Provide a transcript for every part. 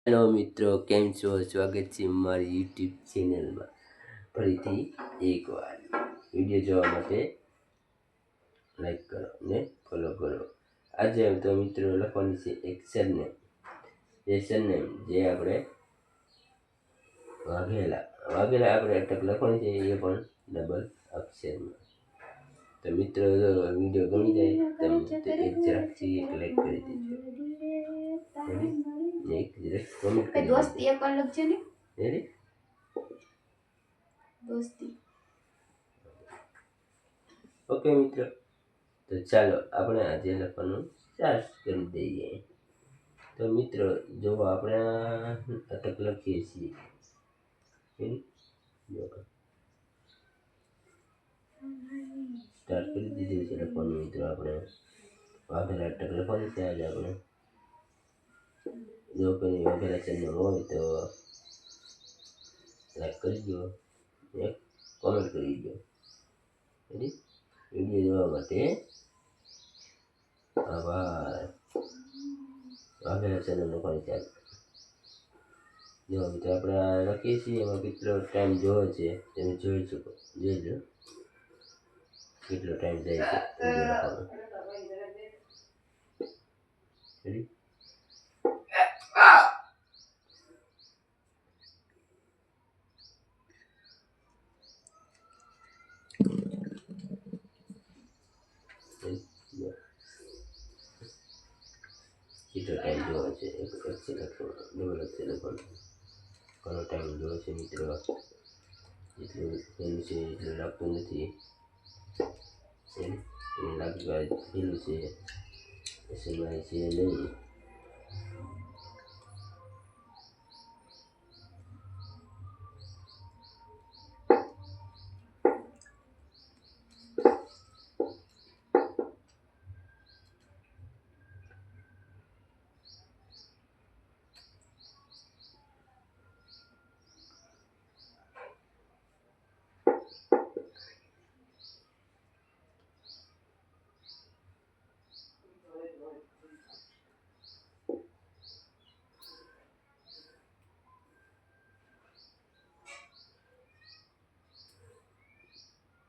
Hello મિત્રો, કેમ છો? સ્વાગત છે મારી યુટ્યુબ ચેનલમાં ફરીથી એકવાર. વિડીયો જોવા માટે લાઈક કરો અને ફોલો કરો. આજે તો મિત્રો લખવાની છે એક સરનેમ, જે આપણે વાઘેલા આપણે અટક લખવાની છે, એ પણ ડબલ અક્ષરમાં. તો મિત્રો વિડીયો ગમી જાય તો એક જરાકથી એક લાઈક કરી દેજો. એક જરાક કમેન્ટ કરી દોસ્તી એક અલગ છે ને દેજો. દોસ્તી. ઓકે મિત્રો, તો ચાલો આપણે આજે લખવાનું સ્ટાર્ટ કરી દઈએ. તો મિત્રો જો આપણે અટક લખીએ છીએ, સ્ટાર્ટ કરી દીધું છે લખવાનું. મિત્રો આપણે વાઘેલા અટક લખવાની છે. આજે આપણે જો કોઈ વાઘેલા ચેનલ હોય તો લાઈક કરી દો, એક કોમેન્ટ કરી દો. વિડીયો જોવા માટે આભાર. વાઘેલા ચેનલ લખવાની ચાલુ. જો મિત્રો આપણે લખીએ છીએ, એમાં કેટલો ટાઈમ જોવે છે તમે જોઈ શકો, જોઈ લો કેટલો ટાઈમ જાય છે વિડીયો લખવાનો. કેટલો ટાઈમ જોવે છે, એક અક્ષર લખવાનો, ડબલ અક્ષર લખવાનો, ઘણો ટાઈમ જોવે છે મિત્રો. જેટલું પેલું છે એટલું લાગતું નથી, લાગતું પેલું છે એસએમઆઈ છે નહીં.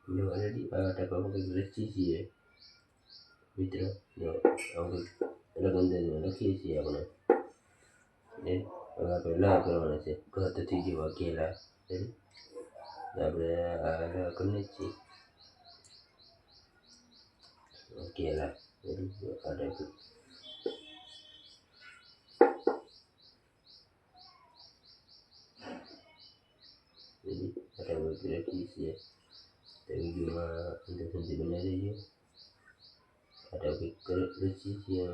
જો ઓલરેડી ટકા કંઈક લખીએ છીએ મિત્રો. જો આવું કંઈક અલગ અંદાજમાં લખીએ છીએ આપણે. હવે આપણે લા કરવાના છે, ઘરથી જે વાઘેલા આપણે આ કરીએ છીએ વાઘેલા. આ ટાઈપ લખીએ છીએ. તો વિડીયોમાં અંદર સુધી બનાવી દઈએ. આ ટાઈપ લખીએ છીએ.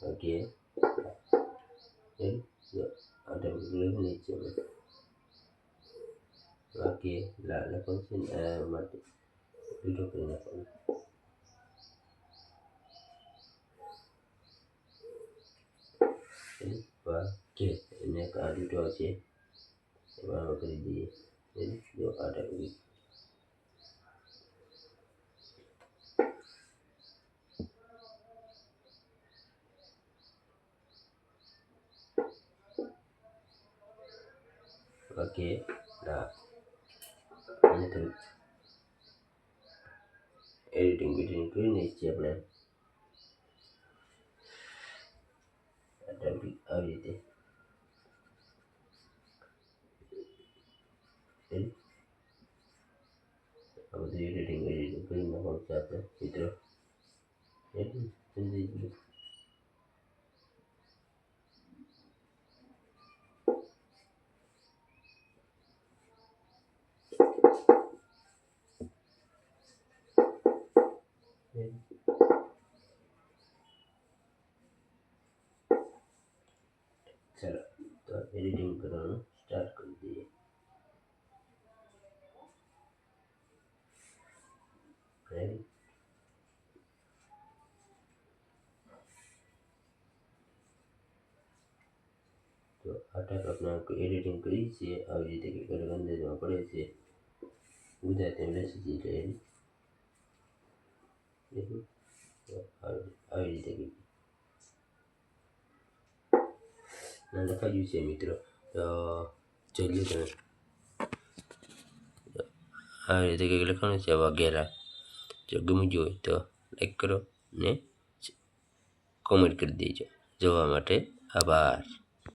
ઓકે, આ ટાઈપ લખીએ છીએ. ઓકે, લખવાનું છે માટે લીટો કરી નાખવાનું. વાકે એને એક આ લીટો છે એમાં કરી દઈએ. જો આ ટાઈપ ઓકે. અને થોડુંક એડિટિંગ કરી નાખીએ છીએ આપણે. આવી રીતે આ બધું એડિટિંગ કરી નાખવાનું છે આપણે મિત્રો. સમજી ગયું. ચાલો તો એડિટિંગ કરવાનું સ્ટાર્ટ કરી દઈએ. રેડી. તો આ ટાઈપ આપણે એડિટિંગ કરી છીએ આવી રીતે કંઈક અલગ અંદાજમાં પડે છે ગુજરાતી લસી એટલે આવી રીતે કંઈક લખાયું છે મિત્રો. તો જોઈએ તમે આવી રીતે કંઈક લખવાનું છે વગેરે. જો ગમી ગયું હોય તો લાઈક કરો ને કોમેન્ટ કરી દેજો. જોવા માટે આભાર.